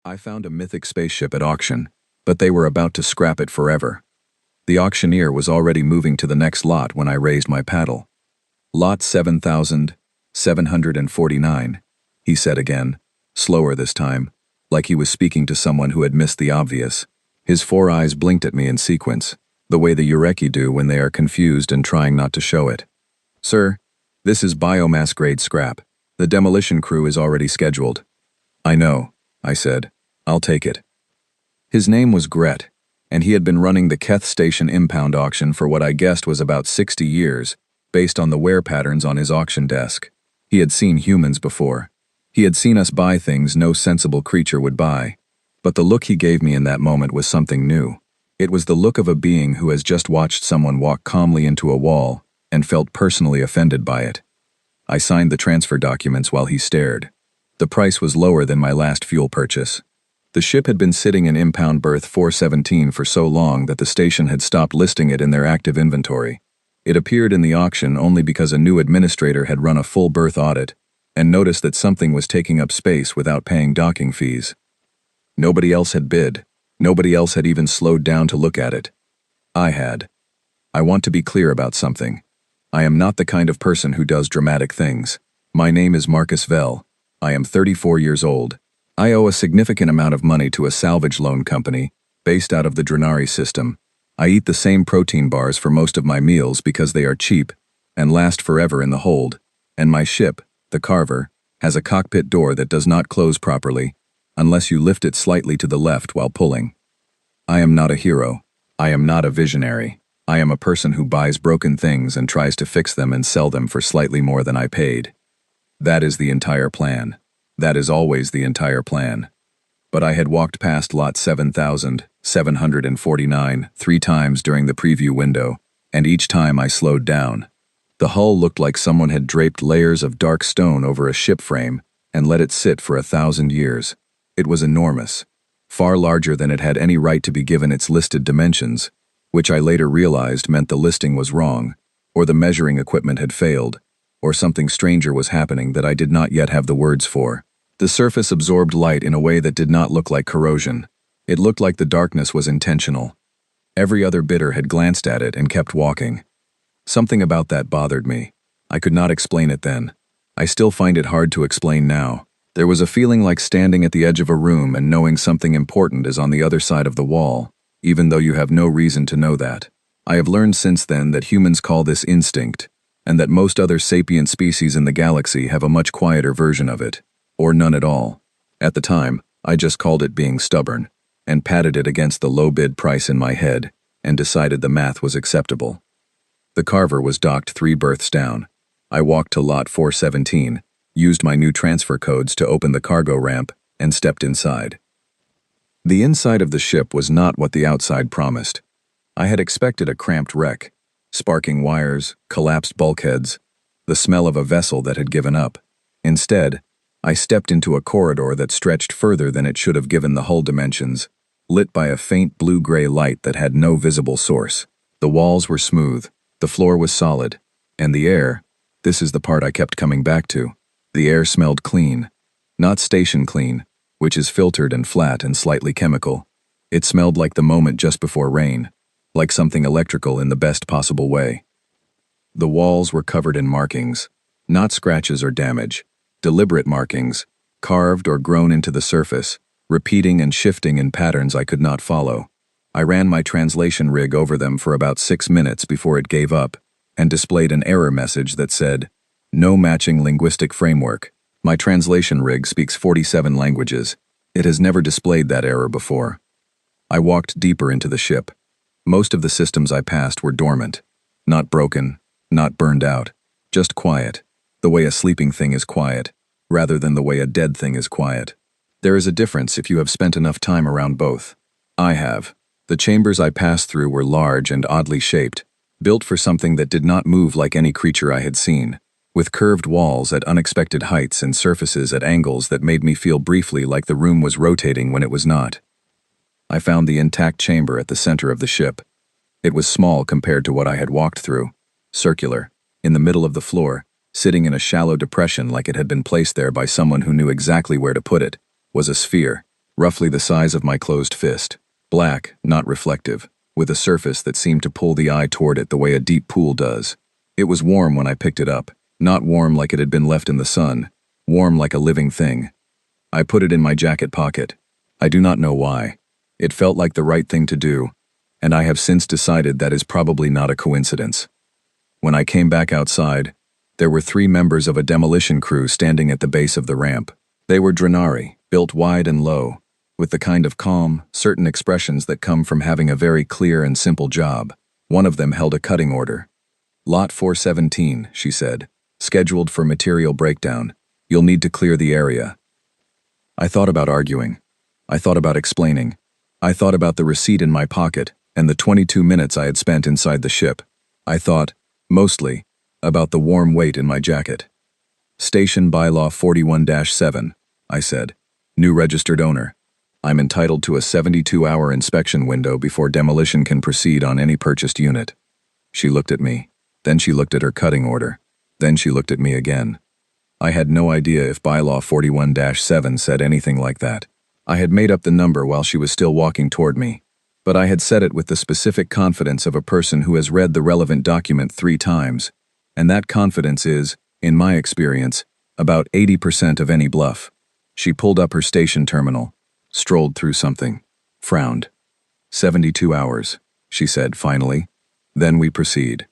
I found a Mythic Spaceship at auction, but they were about to scrap it forever. The auctioneer was already moving to the next lot when I raised my paddle. Lot 7,749, he said again, slower this time, like he was speaking to someone who had missed the obvious. His four eyes blinked at me in sequence, the way the Ureki do when they are confused and trying not to show it. Sir, this is biomass-grade scrap. The demolition crew is already scheduled. I know, I said. I'll take it. His name was Gret, and he had been running the Keth Station impound auction for what I guessed was about 60 years, based on the wear patterns on his auction desk. He had seen humans before. He had seen us buy things no sensible creature would buy. But the look he gave me in that moment was something new. It was the look of a being who has just watched someone walk calmly into a wall and felt personally offended by it. I signed the transfer documents while he stared. The price was lower than my last fuel purchase. The ship had been sitting in impound berth 417 for so long that the station had stopped listing it in their active inventory. It appeared in the auction only because a new administrator had run a full berth audit and noticed that something was taking up space without paying docking fees. Nobody else had bid. Nobody else had even slowed down to look at it. I had. I want to be clear about something. I am not the kind of person who does dramatic things. My name is Marcus Vell. I am 34 years old. I owe a significant amount of money to a salvage loan company based out of the Drenari system. I eat the same protein bars for most of my meals because they are cheap and last forever in the hold, and my ship, the Carver, has a cockpit door that does not close properly unless you lift it slightly to the left while pulling. I am not a hero. I am not a visionary. I am a person who buys broken things and tries to fix them and sell them for slightly more than I paid. That is the entire plan. That is always the entire plan. But I had walked past lot 7,749 3 times during the preview window, and each time I slowed down. The hull looked like someone had draped layers of dark stone over a ship frame and let it sit for 1,000 years. It was enormous, far larger than it had any right to be given its listed dimensions, which I later realized meant the listing was wrong, or the measuring equipment had failed, or something stranger was happening that I did not yet have the words for. The surface absorbed light in a way that did not look like corrosion. It looked like the darkness was intentional. Every other bidder had glanced at it and kept walking. Something about that bothered me. I could not explain it then. I still find it hard to explain now. There was a feeling like standing at the edge of a room and knowing something important is on the other side of the wall, even though you have no reason to know that. I have learned since then that humans call this instinct, and that most other sapient species in the galaxy have a much quieter version of it, or none at all. At the time, I just called it being stubborn, and patted it against the low bid price in my head, and decided the math was acceptable. The Carver was docked 3 berths down. I walked to lot 417, used my new transfer codes to open the cargo ramp, and stepped inside. The inside of the ship was not what the outside promised. I had expected a cramped wreck, sparking wires, collapsed bulkheads, the smell of a vessel that had given up. Instead, I stepped into a corridor that stretched further than it should have given the hull dimensions, lit by a faint blue-gray light that had no visible source. The walls were smooth, the floor was solid, and the air, this is the part I kept coming back to, the air smelled clean. Not station clean, which is filtered and flat and slightly chemical. It smelled like the moment just before rain, like something electrical in the best possible way. The walls were covered in markings, not scratches or damage, deliberate markings, carved or grown into the surface, repeating and shifting in patterns I could not follow. I ran my translation rig over them for about 6 minutes before it gave up and displayed an error message that said, "No matching linguistic framework." My translation rig speaks 47 languages. It has never displayed that error before. I walked deeper into the ship. Most of the systems I passed were dormant. Not broken, not burned out, just quiet, the way a sleeping thing is quiet, rather than the way a dead thing is quiet. There is a difference if you have spent enough time around both. I have. The chambers I passed through were large and oddly shaped, built for something that did not move like any creature I had seen, with curved walls at unexpected heights and surfaces at angles that made me feel briefly like the room was rotating when it was not. I found the intact chamber at the center of the ship. It was small compared to what I had walked through, circular, in the middle of the floor, sitting in a shallow depression like it had been placed there by someone who knew exactly where to put it, was a sphere, roughly the size of my closed fist. Black, not reflective, with a surface that seemed to pull the eye toward it the way a deep pool does. It was warm when I picked it up, not warm like it had been left in the sun, warm like a living thing. I put it in my jacket pocket. I do not know why. It felt like the right thing to do, and I have since decided that is probably not a coincidence. When I came back outside, there were 3 members of a demolition crew standing at the base of the ramp. They were Drenari, built wide and low, with the kind of calm, certain expressions that come from having a very clear and simple job. One of them held a cutting order. Lot 417, she said, scheduled for material breakdown. You'll need to clear the area. I thought about arguing. I thought about explaining. I thought about the receipt in my pocket and the 22 minutes I had spent inside the ship. I thought, mostly, about the warm weight in my jacket. Station Bylaw 41-7, I said. New registered owner. I'm entitled to a 72-hour inspection window before demolition can proceed on any purchased unit. She looked at me. Then she looked at her cutting order. Then she looked at me again. I had no idea if Bylaw 41-7 said anything like that. I had made up the number while she was still walking toward me, but I had said it with the specific confidence of a person who has read the relevant document 3 times, and that confidence is, in my experience, about 80% of any bluff. She pulled up her station terminal, strolled through something, frowned. 72 hours, she said finally. Then we proceed.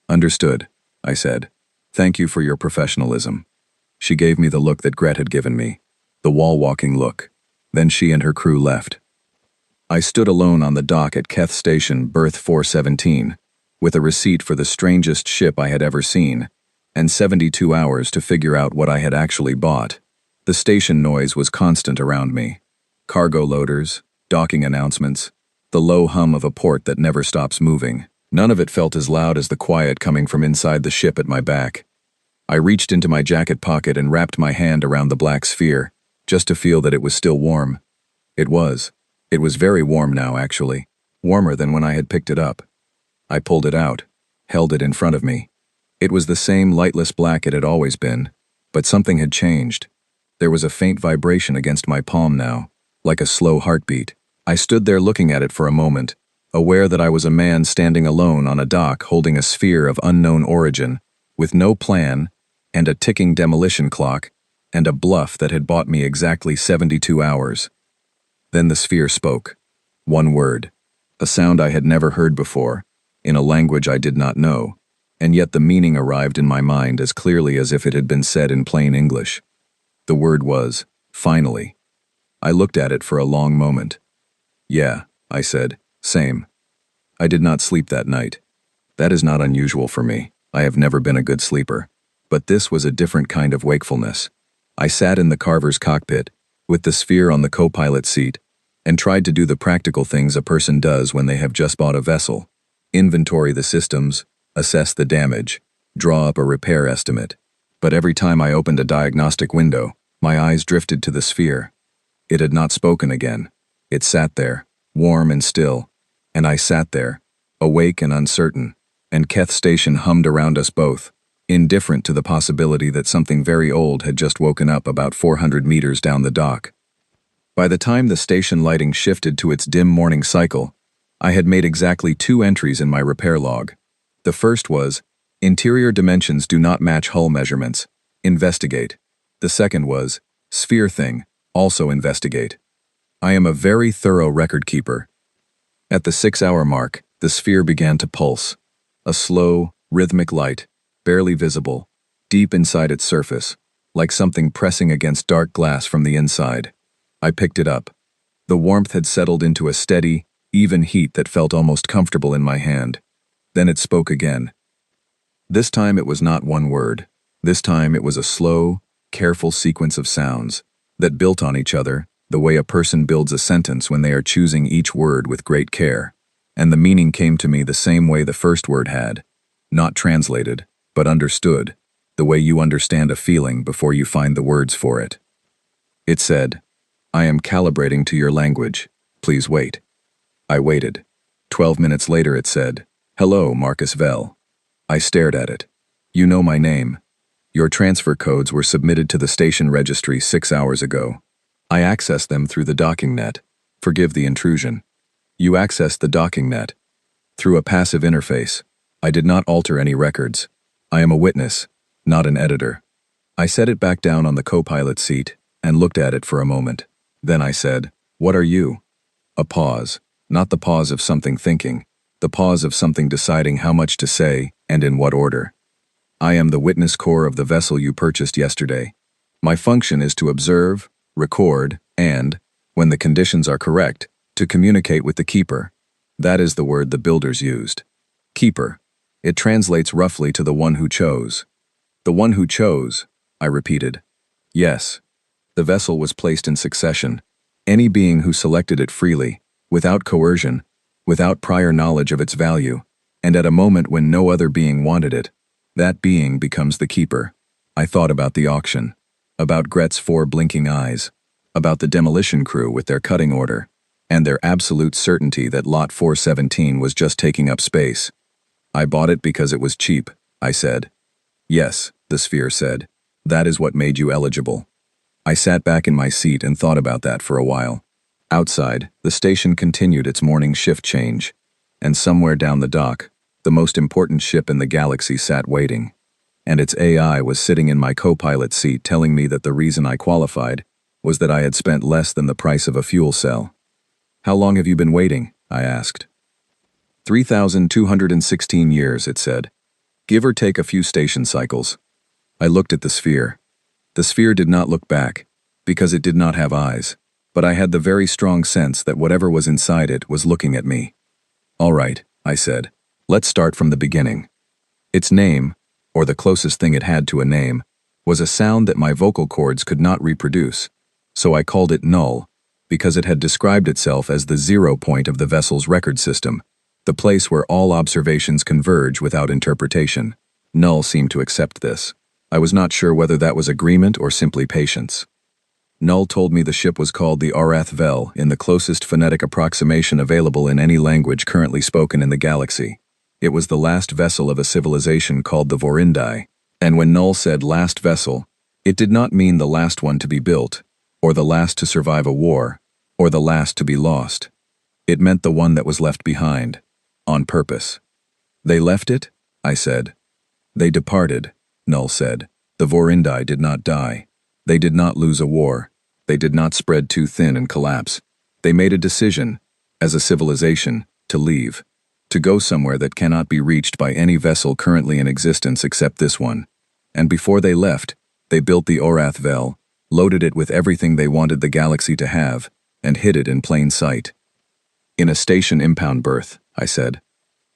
Understood, I said. Thank you for your professionalism. She gave me the look that Gret had given me, the wall-walking look. Then she and her crew left. I stood alone on the dock at Keth Station, berth 417, with a receipt for the strangest ship I had ever seen, and 72 hours to figure out what I had actually bought. The station noise was constant around me. Cargo loaders, docking announcements, the low hum of a port that never stops moving. None of it felt as loud as the quiet coming from inside the ship at my back. I reached into my jacket pocket and wrapped my hand around the black sphere, just to feel that it was still warm. It was. It was very warm now, actually. Warmer than when I had picked it up. I pulled it out, held it in front of me. It was the same lightless black it had always been, but something had changed. There was a faint vibration against my palm now, like a slow heartbeat. I stood there looking at it for a moment, aware that I was a man standing alone on a dock holding a sphere of unknown origin, with no plan, and a ticking demolition clock, and a bluff that had bought me exactly 72 hours. Then the sphere spoke. One word. A sound I had never heard before, in a language I did not know, and yet the meaning arrived in my mind as clearly as if it had been said in plain English. The word was, finally. I looked at it for a long moment. Yeah, I said, same. I did not sleep that night. That is not unusual for me. I have never been a good sleeper. But this was a different kind of wakefulness. I sat in the carver's cockpit, with the sphere on the co-pilot seat, and tried to do the practical things a person does when they have just bought a vessel. Inventory the systems, assess the damage, draw up a repair estimate. But every time I opened a diagnostic window, my eyes drifted to the sphere. It had not spoken again. It sat there, warm and still, and I sat there, awake and uncertain, and Keth Station hummed around us both, indifferent to the possibility that something very old had just woken up about 400 meters down the dock. By the time the station lighting shifted to its dim morning cycle, I had made exactly 2 entries in my repair log. The first was, interior dimensions do not match hull measurements. Investigate. The second was, sphere thing, also investigate. I am a very thorough record keeper. At the 6-hour mark, the sphere began to pulse. A slow, rhythmic light, barely visible, deep inside its surface, like something pressing against dark glass from the inside. I picked it up. The warmth had settled into a steady, even heat that felt almost comfortable in my hand. Then it spoke again. This time it was not one word. This time it was a slow, careful sequence of sounds that built on each other the way a person builds a sentence when they are choosing each word with great care. And the meaning came to me the same way the first word had, not translated, but understood, the way you understand a feeling before you find the words for it. It said, I am calibrating to your language. Please wait. I waited. 12 minutes later it said, Hello, Marcus Vell. I stared at it. You know my name. Your transfer codes were submitted to the station registry 6 hours ago. I access them through the docking net. Forgive the intrusion. You access the docking net. Through a passive interface. I did not alter any records. I am a witness, not an editor. I set it back down on the co-pilot seat and looked at it for a moment. Then I said, "What are you?" A pause, not the pause of something thinking, the pause of something deciding how much to say and in what order. I am the witness core of the vessel you purchased yesterday. My function is to observe, record, and, when the conditions are correct, to communicate with the keeper. That is the word the builders used. Keeper. It translates roughly to the one who chose. The one who chose, I repeated. Yes. The vessel was placed in succession. Any being who selected it freely, without coercion, without prior knowledge of its value, and at a moment when no other being wanted it, that being becomes the keeper. I thought about the auction, about Gret's 4 blinking eyes, about the demolition crew with their cutting order, and their absolute certainty that Lot 417 was just taking up space. I bought it because it was cheap, I said. Yes, the sphere said. That is what made you eligible. I sat back in my seat and thought about that for a while. Outside, the station continued its morning shift change, and somewhere down the dock, the most important ship in the galaxy sat waiting, and its AI was sitting in my co-pilot seat telling me that the reason I qualified was that I had spent less than the price of a fuel cell. How long have you been waiting? I asked. 3,216 years, it said. Give or take a few station cycles. I looked at the sphere. The sphere did not look back, because it did not have eyes, but I had the very strong sense that whatever was inside it was looking at me. All right, I said. Let's start from the beginning. Its name, or the closest thing it had to a name, was a sound that my vocal cords could not reproduce, so I called it null, because it had described itself as the 0 point of the vessel's record system, the place where all observations converge without interpretation. Null seemed to accept this. I was not sure whether that was agreement or simply patience. Null told me the ship was called the Arath Vel in the closest phonetic approximation available in any language currently spoken in the galaxy. It was the last vessel of a civilization called the Vorindai, and when Null said last vessel, it did not mean the last one to be built, or the last to survive a war, or the last to be lost. It meant the one that was left behind, on purpose. They left it? I said. They departed, Null said. The Vorindai did not die. They did not lose a war. They did not spread too thin and collapse. They made a decision, as a civilization, to leave, to go somewhere that cannot be reached by any vessel currently in existence except this one. And before they left, they built the Arath Vel, loaded it with everything they wanted the galaxy to have, and hid it in plain sight. In a station impound berth, I said.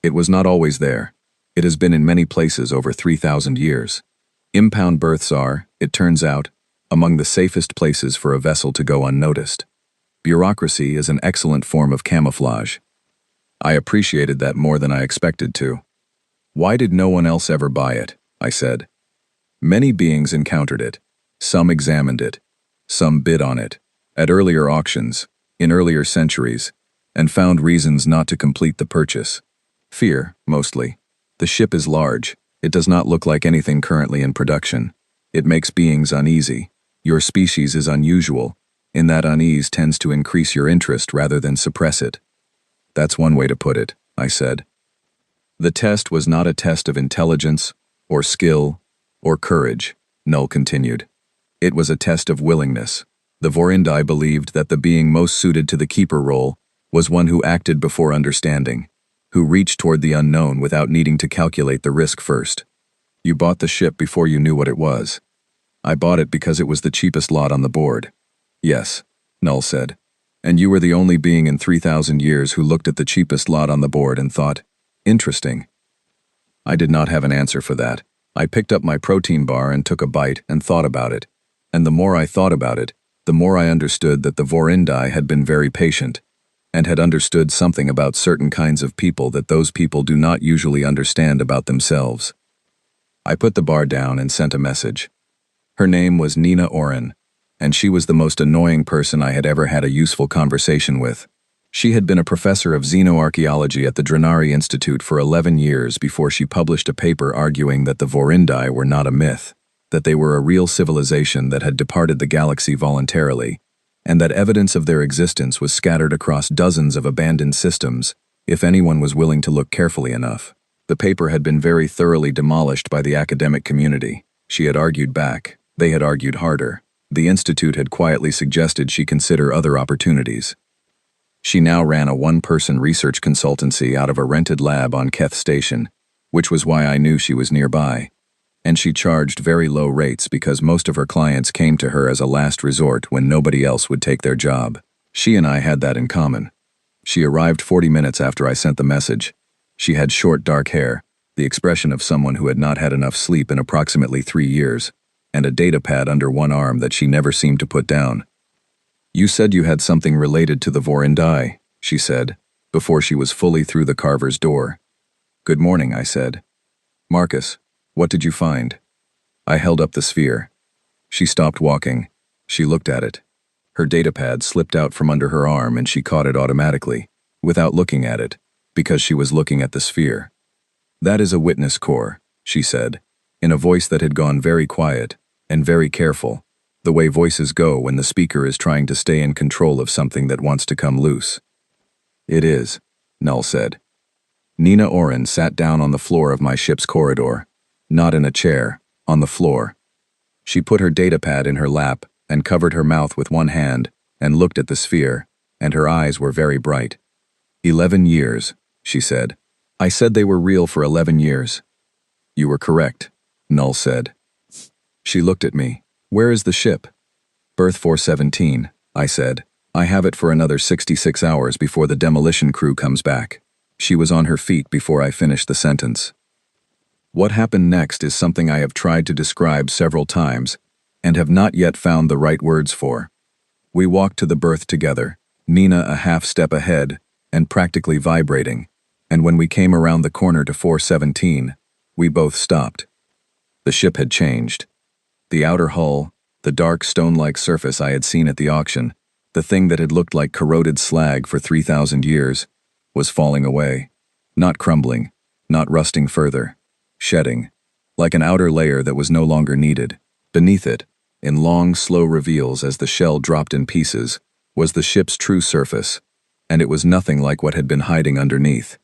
It was not always there. It has been in many places over 3,000 years. Impound berths are, it turns out, among the safest places for a vessel to go unnoticed. Bureaucracy is an excellent form of camouflage. I appreciated that more than I expected to. Why did no one else ever buy it? I said. Many beings encountered it. Some examined it. Some bid on it, at earlier auctions, in earlier centuries, and found reasons not to complete the purchase. Fear, mostly. The ship is large. It does not look like anything currently in production. It makes beings uneasy. Your species is unusual, in that unease tends to increase your interest rather than suppress it. That's one way to put it, I said. The test was not a test of intelligence, or skill, or courage, Null continued. It was a test of willingness. The Vorindai believed that the being most suited to the keeper role was one who acted before understanding, who reached toward the unknown without needing to calculate the risk first. You bought the ship before you knew what it was. I bought it because it was the cheapest lot on the board. Yes, Null said. And you were the only being in 3,000 years who looked at the cheapest lot on the board and thought, interesting. I did not have an answer for that. I picked up my protein bar and took a bite and thought about it. And the more I thought about it, the more I understood that the Vorindai had been very patient, and had understood something about certain kinds of people that those people do not usually understand about themselves. I put the bar down and sent a message. Her name was Nina Oren, and she was the most annoying person I had ever had a useful conversation with. She had been a professor of xenoarchaeology at the Drenari Institute for 11 years before she published a paper arguing that the Vorindai were not a myth, that they were a real civilization that had departed the galaxy voluntarily, and that evidence of their existence was scattered across dozens of abandoned systems, if anyone was willing to look carefully enough. The paper had been very thoroughly demolished by the academic community. She had argued back. They had argued harder. The Institute had quietly suggested she consider other opportunities. She now ran a one-person research consultancy out of a rented lab on Keth Station, which was why I knew she was nearby. And she charged very low rates because most of her clients came to her as a last resort when nobody else would take their job. She and I had that in common. She arrived 40 minutes after I sent the message. She had short dark hair, the expression of someone who had not had enough sleep in approximately 3 years, and a data pad under one arm that she never seemed to put down. "You said you had something related to the Vorindai," she said, before she was fully through the carver's door. "Good morning," I said. "Marcus, what did you find?" I held up the sphere. She stopped walking. She looked at it. Her datapad slipped out from under her arm and she caught it automatically, without looking at it, because she was looking at the sphere. "That is a witness core," she said, in a voice that had gone very quiet and very careful, the way voices go when the speaker is trying to stay in control of something that wants to come loose. "It is," Null said. Nina Oren sat down on the floor of my ship's corridor, not in a chair, on the floor. She put her datapad in her lap and covered her mouth with one hand and looked at the sphere, and her eyes were very bright. 11 years, she said. "I said they were real for 11 years. "You were correct," Null said. She looked at me. "Where is the ship?" "Berth 417, I said. "I have it for another 66 hours before the demolition crew comes back." She was on her feet before I finished the sentence. What happened next is something I have tried to describe several times and have not yet found the right words for. We walked to the berth together, Nina a half step ahead and practically vibrating, and when we came around the corner to 417, we both stopped. The ship had changed. The outer hull, the dark stone-like surface I had seen at the auction, the thing that had looked like corroded slag for 3,000 years, was falling away, not crumbling, not rusting further, shedding, like an outer layer that was no longer needed. Beneath it, in long, slow reveals as the shell dropped in pieces, was the ship's true surface, and it was nothing like what had been hiding underneath.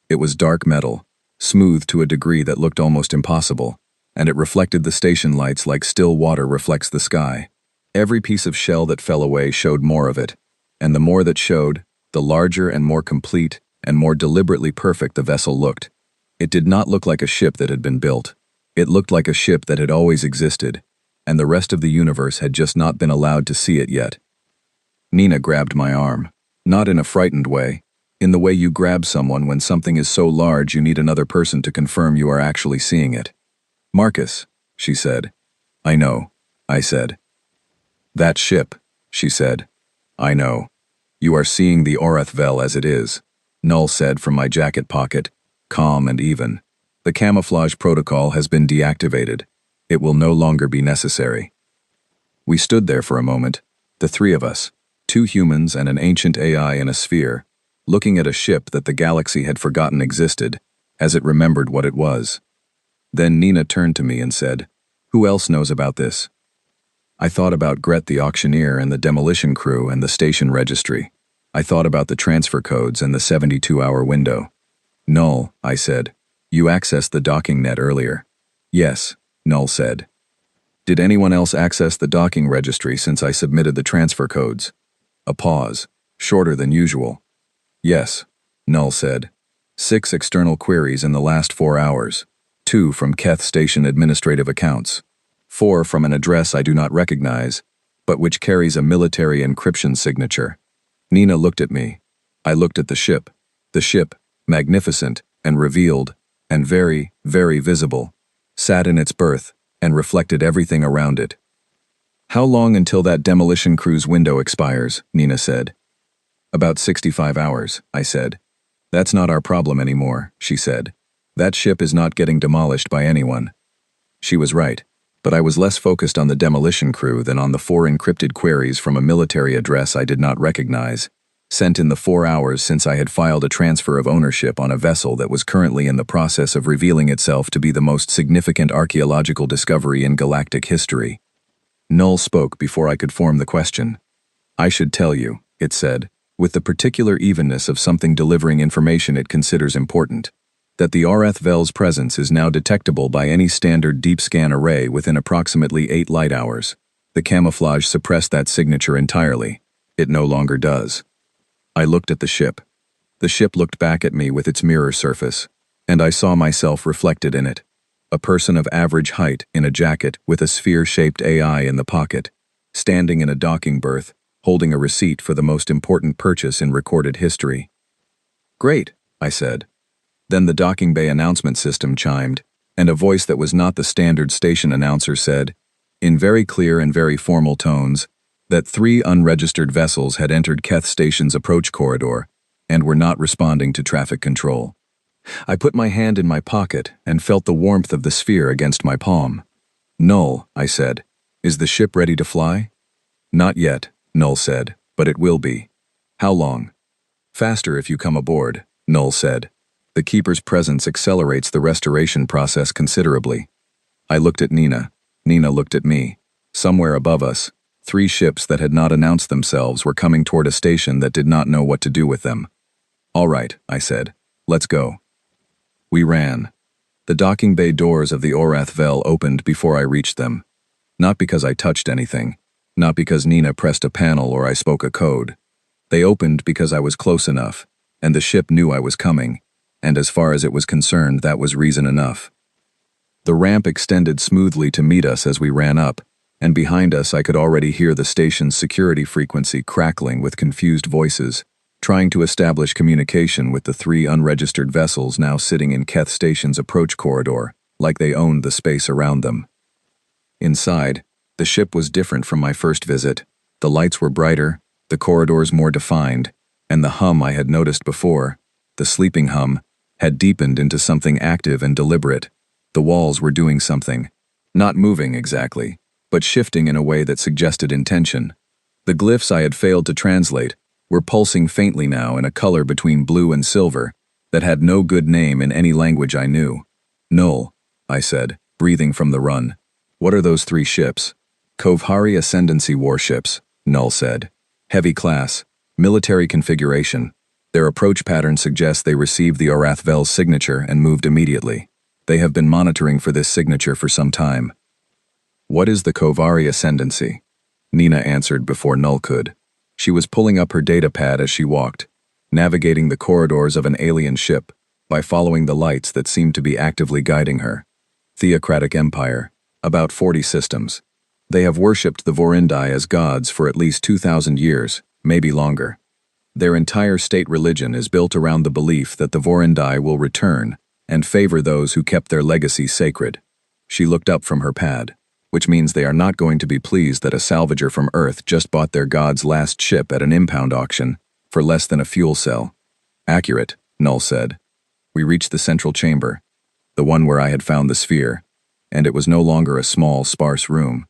It was dark metal, smooth to a degree that looked almost impossible, and it reflected the station lights like still water reflects the sky. Every piece of shell that fell away showed more of it, and the more that showed, the larger and more complete and more deliberately perfect the vessel looked. It did not look like a ship that had been built. It looked like a ship that had always existed, and the rest of the universe had just not been allowed to see it yet. Nina grabbed my arm, not in a frightened way, in the way you grab someone when something is so large you need another person to confirm you are actually seeing it. "Marcus," she said. "I know," I said. "That ship," she said. "I know. You are seeing the Orathvel as it is," Null said from my jacket pocket, calm and even. "The camouflage protocol has been deactivated. It will no longer be necessary." We stood there for a moment, the three of us, 2 humans and an ancient AI in a sphere, looking at a ship that the galaxy had forgotten existed, as it remembered what it was. Then Nina turned to me and said, "Who else knows about this?" I thought about Gret the auctioneer and the demolition crew and the station registry. I thought about the transfer codes and the 72-hour window. "Null," I said. "You accessed the docking net earlier." "Yes," Null said. "Did anyone else access the docking registry since I submitted the transfer codes?" A pause, shorter than usual. "Yes," Null said. 6 external queries in the last 4 hours. 2 from Keth Station administrative accounts. 4 from an address I do not recognize, but which carries a military encryption signature. Nina looked at me. I looked at the ship. The ship, magnificent and revealed, and very, very visible, sat in its berth and reflected everything around it. "How long until that demolition crew's window expires?" Nina said. "About 65 hours, I said. "That's not our problem anymore," she said. "That ship is not getting demolished by anyone." She was right, but I was less focused on the demolition crew than on the 4 encrypted queries from a military address I did not recognize, sent in the 4 hours since I had filed a transfer of ownership on a vessel that was currently in the process of revealing itself to be the most significant archaeological discovery in galactic history. Null spoke before I could form the question. I should tell you, it said, with the particular evenness of something delivering information it considers important, that the Arath-Vel's presence is now detectable by any standard deep scan array within approximately 8 light hours. The camouflage suppressed that signature entirely. It no longer does. I looked at the ship. The ship looked back at me with its mirror surface, and I saw myself reflected in it. A person of average height in a jacket with a sphere-shaped AI in the pocket, standing in a docking berth, holding a receipt for the most important purchase in recorded history. "Great," I said. Then the docking bay announcement system chimed, and a voice that was not the standard station announcer said, in very clear and very formal tones, that 3 unregistered vessels had entered Keth Station's approach corridor and were not responding to traffic control. I put my hand in my pocket and felt the warmth of the sphere against my palm. "Null," I said, "is the ship ready to fly?" "Not yet," Null said, "but it will be." "How long?" "Faster if you come aboard," Null said. "The Keeper's presence accelerates the restoration process considerably." I looked at Nina. Nina looked at me. Somewhere above us, 3 ships that had not announced themselves were coming toward a station that did not know what to do with them. "All right," I said. "Let's go." We ran. The docking bay doors of the Arath-Vel opened before I reached them. Not because I touched anything. Not because Nina pressed a panel or I spoke a code. They opened because I was close enough, and the ship knew I was coming, and as far as it was concerned, that was reason enough. The ramp extended smoothly to meet us as we ran up, and behind us I could already hear the station's security frequency crackling with confused voices, trying to establish communication with the 3 unregistered vessels now sitting in Keth Station's approach corridor, like they owned the space around them. Inside, the ship was different from my first visit. The lights were brighter, the corridors more defined, and the hum I had noticed before, the sleeping hum, had deepened into something active and deliberate. The walls were doing something. Not moving exactly, but shifting in a way that suggested intention. The glyphs I had failed to translate were pulsing faintly now in a color between blue and silver that had no good name in any language I knew. "Null," I said, breathing from the run. "What are those 3 ships?" "Kovhari Ascendancy warships," Null said. "Heavy class, military configuration. Their approach pattern suggests they received the Arath-Vel's signature and moved immediately. They have been monitoring for this signature for some time." "What is the Kovhari Ascendancy?" Nina answered before Null could. She was pulling up her data pad as she walked, navigating the corridors of an alien ship by following the lights that seemed to be actively guiding her. "Theocratic Empire. About 40 systems. They have worshipped the Vorindai as gods for at least 2,000 years, maybe longer. Their entire state religion is built around the belief that the Vorindai will return and favor those who kept their legacy sacred." She looked up from her pad. "Which means they are not going to be pleased that a salvager from Earth just bought their god's last ship at an impound auction for less than a fuel cell." "Accurate," Null said. We reached the central chamber, the one where I had found the sphere, and it was no longer a small, sparse room.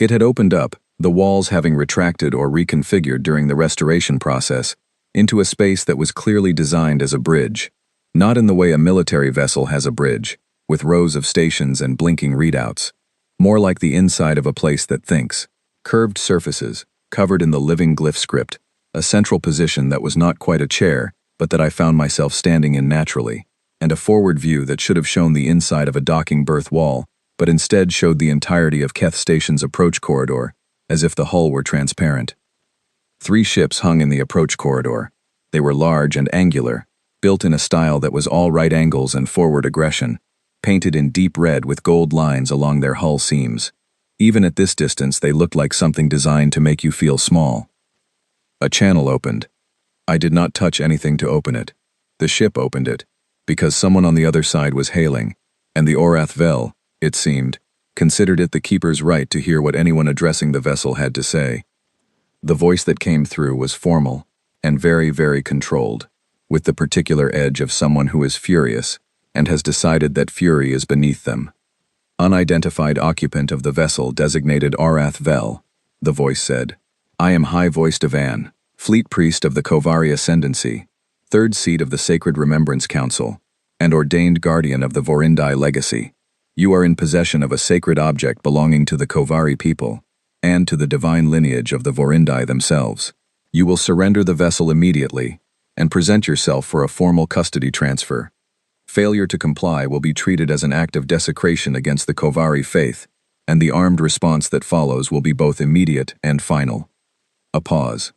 It had opened up, the walls having retracted or reconfigured during the restoration process, into a space that was clearly designed as a bridge, not in the way a military vessel has a bridge, with rows of stations and blinking readouts. More like the inside of a place that thinks. Curved surfaces, covered in the living glyph script, a central position that was not quite a chair, but that I found myself standing in naturally, and a forward view that should have shown the inside of a docking berth wall, but instead showed the entirety of Keth Station's approach corridor, as if the hull were transparent. 3 ships hung in the approach corridor. They were large and angular, built in a style that was all right angles and forward aggression, painted in deep red with gold lines along their hull seams. Even at this distance, they looked like something designed to make you feel small. A channel opened. I did not touch anything to open it. The ship opened it, because someone on the other side was hailing, and the Arath-Vel, it seemed, considered it the Keeper's right to hear what anyone addressing the vessel had to say. The voice that came through was formal and very, very controlled, with the particular edge of someone who is furious and has decided that fury is beneath them. "Unidentified occupant of the vessel designated Arath-Vel," the voice said. "I am High-Voiced Avan, Fleet Priest of the Kovhari Ascendancy, 3rd seat of the Sacred Remembrance Council, and ordained guardian of the Vorindai legacy. You are in possession of a sacred object belonging to the Kovhari people, and to the divine lineage of the Vorindai themselves. You will surrender the vessel immediately and present yourself for a formal custody transfer. Failure to comply will be treated as an act of desecration against the Kovari faith, and the armed response that follows will be both immediate and final. A pause.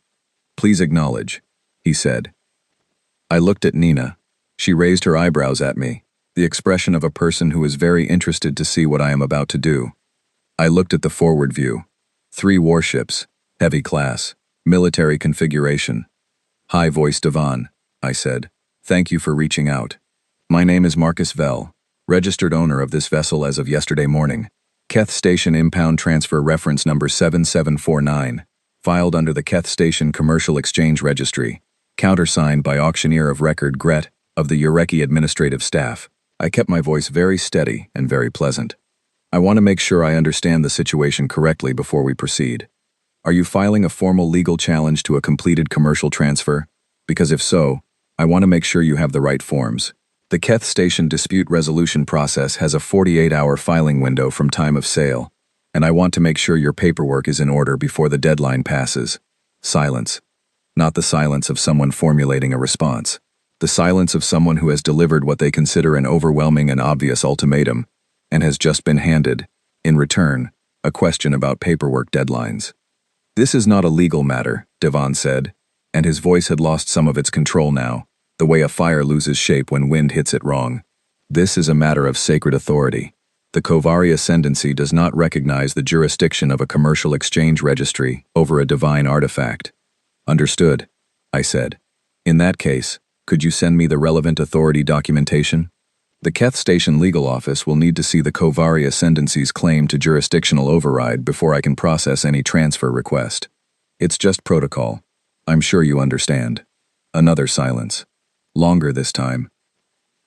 Please acknowledge, he said. I looked at Nina. She raised her eyebrows at me, the expression of a person who is very interested to see what I am about to do. I looked at the forward view. 3 warships, heavy class, military configuration. High voice Devon, I said. Thank you for reaching out. My name is Marcus Vell, registered owner of this vessel as of yesterday morning. Keth Station Impound Transfer Reference Number 7749, filed under the Keth Station Commercial Exchange Registry, countersigned by Auctioneer of Record Gret of the Ureki Administrative Staff. I kept my voice very steady and very pleasant. I want to make sure I understand the situation correctly before we proceed. Are you filing a formal legal challenge to a completed commercial transfer? Because if so, I want to make sure you have the right forms. The Keth Station dispute resolution process has a 48-hour filing window from time of sale, and I want to make sure your paperwork is in order before the deadline passes. Silence. Not the silence of someone formulating a response. The silence of someone who has delivered what they consider an overwhelming and obvious ultimatum, and has just been handed, in return, a question about paperwork deadlines. This is not a legal matter, Devon said, and his voice had lost some of its control now, the way a fire loses shape when wind hits it wrong. This is a matter of sacred authority. The Kovari Ascendancy does not recognize the jurisdiction of a commercial exchange registry over a divine artifact. Understood, I said. In that case, could you send me the relevant authority documentation? The Keth Station Legal Office will need to see the Kovari Ascendancy's claim to jurisdictional override before I can process any transfer request. It's just protocol. I'm sure you understand. Another silence. Longer this time.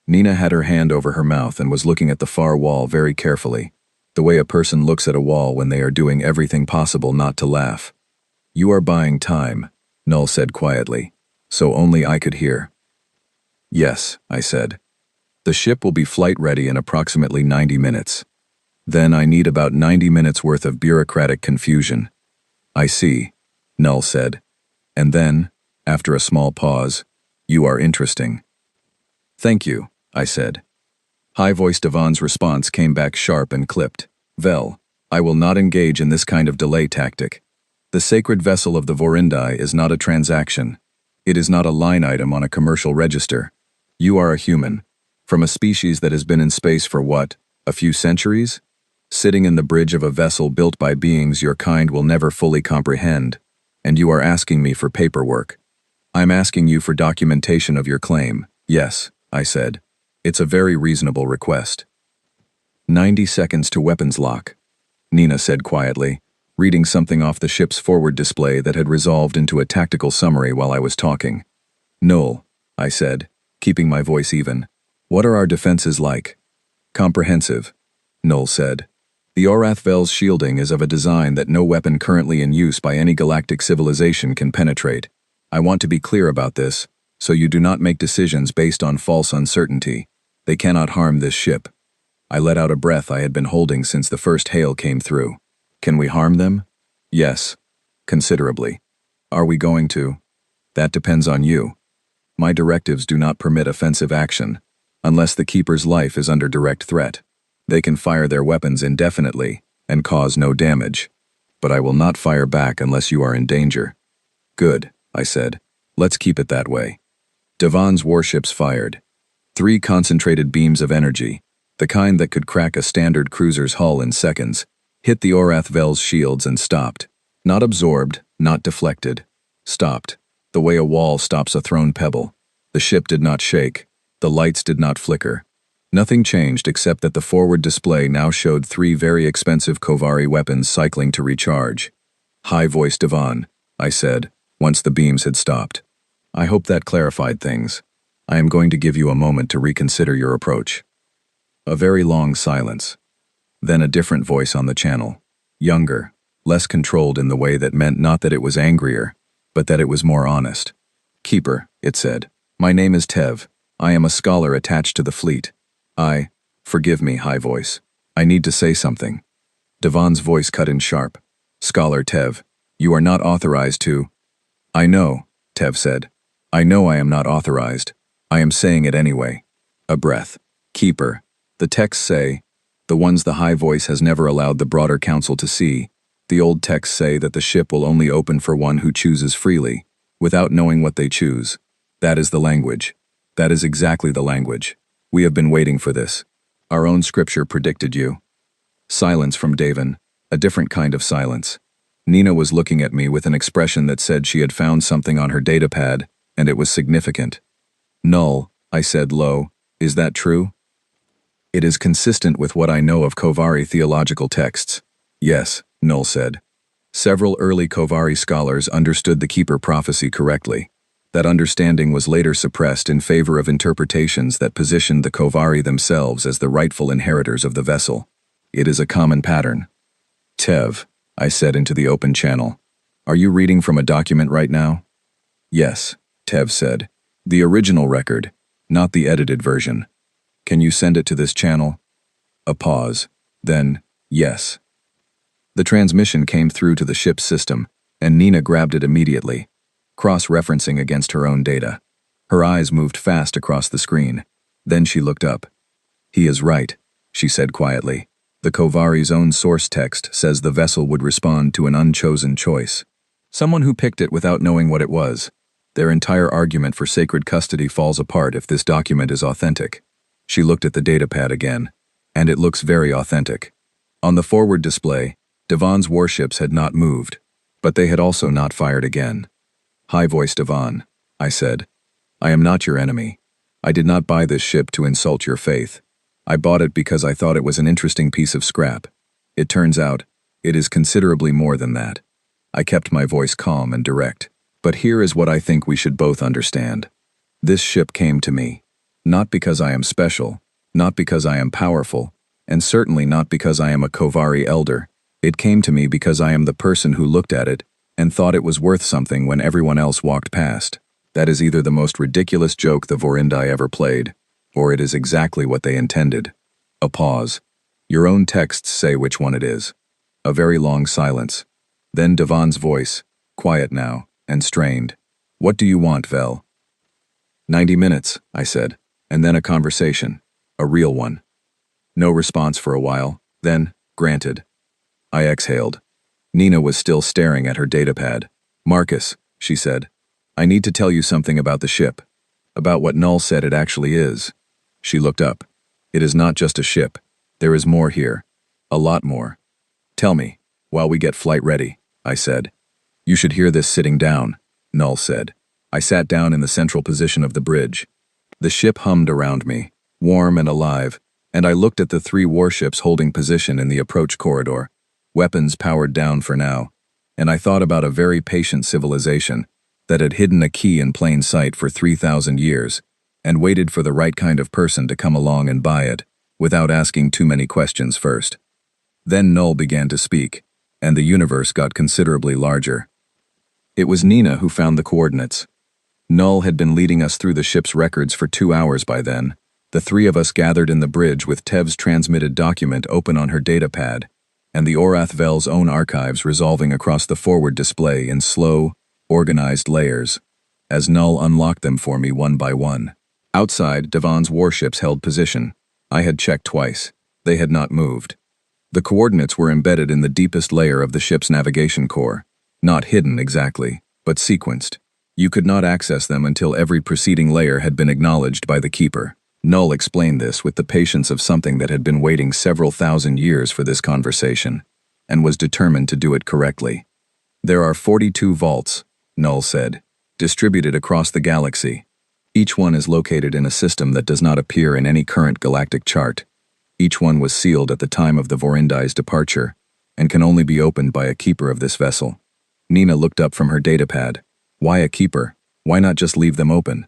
Nina had her hand over her mouth and was looking at the far wall very carefully, the way a person looks at a wall when they are doing everything possible not to laugh. You are buying time, Null said quietly, so only I could hear. Yes, I said. The ship will be flight ready in approximately 90 minutes. Then I need about 90 minutes worth of bureaucratic confusion. I see, Null said. And then, after a small pause, you are interesting. Thank you, I said. High-voiced Devon's response came back sharp and clipped. Vel, I will not engage in this kind of delay tactic. The sacred vessel of the Vorindai is not a transaction. It is not a line item on a commercial register. You are a human, from a species that has been in space for what, a few centuries? Sitting in the bridge of a vessel built by beings your kind will never fully comprehend, and you are asking me for paperwork. I'm asking you for documentation of your claim. Yes, I said. It's a very reasonable request. 90 seconds to weapons lock, Nina said quietly, reading something off the ship's forward display that had resolved into a tactical summary while I was talking. Null, I said, keeping my voice even. What are our defenses like? Comprehensive, Null said. The Orath Vel's shielding is of a design that no weapon currently in use by any galactic civilization can penetrate. I want to be clear about this, so you do not make decisions based on false uncertainty. They cannot harm this ship. I let out a breath I had been holding since the first hail came through. Can we harm them? Yes, considerably. Are we going to? That depends on you. My directives do not permit offensive action, unless the Keeper's life is under direct threat. They can fire their weapons indefinitely and cause no damage, but I will not fire back unless you are in danger. Good, I said. Let's keep it that way. Devon's warships fired. 3 concentrated beams of energy, the kind that could crack a standard cruiser's hull in seconds, hit the Orath Vel's shields and stopped. Not absorbed, not deflected. Stopped, the way a wall stops a thrown pebble. The ship did not shake. The lights did not flicker. Nothing changed except that the forward display now showed 3 very expensive Kovari weapons cycling to recharge. High-voiced Devon, I said, once the beams had stopped. I hope that clarified things. I am going to give you a moment to reconsider your approach. A very long silence. Then a different voice on the channel. Younger, less controlled in the way that meant not that it was angrier, but that it was more honest. Keeper, it said. My name is Tev. I am a scholar attached to the fleet. Forgive me, High Voice. I need to say something. Devon's voice cut in sharp. Scholar Tev, you are not authorized to. I know, Tev said. I know I am not authorized. I am saying it anyway. A breath. Keeper. The texts say, the ones the high voice has never allowed the broader council to see. The old texts say that the ship will only open for one who chooses freely, without knowing what they choose. That is the language. That is exactly the language. We have been waiting for this. Our own scripture predicted you. Silence from Davin, a different kind of silence. Nina was looking at me with an expression that said she had found something on her datapad, and it was significant. Null, I said low, is that true? It is consistent with what I know of Kovari theological texts. Yes, Null said. Several early Kovari scholars understood the Keeper prophecy correctly. That understanding was later suppressed in favor of interpretations that positioned the Kovari themselves as the rightful inheritors of the vessel. It is a common pattern. Tev, I said into the open channel. Are you reading from a document right now? Yes, Tev said. The original record, not the edited version. Can you send it to this channel? A pause. Then, yes. The transmission came through to the ship's system, and Nina grabbed it immediately, cross-referencing against her own data. Her eyes moved fast across the screen. Then she looked up. He is right, she said quietly. The Kovari's own source text says the vessel would respond to an unchosen choice. Someone who picked it without knowing what it was. Their entire argument for sacred custody falls apart if this document is authentic. She looked at the datapad again, and it looks very authentic. On the forward display, Devon's warships had not moved, but they had also not fired again. High voice Devon, I said. I am not your enemy. I did not buy this ship to insult your faith. I bought it because I thought it was an interesting piece of scrap. It turns out, it is considerably more than that. I kept my voice calm and direct. But here is what I think we should both understand. This ship came to me. Not because I am special, not because I am powerful, and certainly not because I am a Kovari elder. It came to me because I am the person who looked at it and thought it was worth something when everyone else walked past. That is either the most ridiculous joke the Vorindai ever played, or it is exactly what they intended. A pause. Your own texts say which one it is. A very long silence. Then Devon's voice, quiet now, and strained. What do you want, Vel? 90 minutes, I said, and then a conversation. A real one. No response for a while, then, granted. I exhaled. Nina was still staring at her datapad. Marcus, she said, I need to tell you something about the ship. About what Null said it actually is. She looked up. It is not just a ship. There is more here. A lot more. Tell me, while we get flight ready, I said. You should hear this sitting down, Null said. I sat down in the central position of the bridge. The ship hummed around me, warm and alive, and I looked at the 3 warships holding position in the approach corridor, weapons powered down for now, and I thought about a very patient civilization that had hidden a key in plain sight for 3,000 years and waited for the right kind of person to come along and buy it, without asking too many questions first. Then Null began to speak, and the universe got considerably larger. It was Nina who found the coordinates. Null had been leading us through the ship's records for 2 hours by then. The 3 of us gathered in the bridge with Tev's transmitted document open on her datapad, and the Orath Vel's own archives resolving across the forward display in slow, organized layers, as Null unlocked them for me one by one. Outside, Devon's warships held position. I had checked twice. They had not moved. The coordinates were embedded in the deepest layer of the ship's navigation core. Not hidden exactly, but sequenced. You could not access them until every preceding layer had been acknowledged by the Keeper. Null explained this with the patience of something that had been waiting several thousand years for this conversation, and was determined to do it correctly. There are 42 vaults, Null said, distributed across the galaxy. Each one is located in a system that does not appear in any current galactic chart. Each one was sealed at the time of the Vorindai's departure, and can only be opened by a keeper of this vessel. Nina looked up from her datapad. Why a keeper? Why not just leave them open?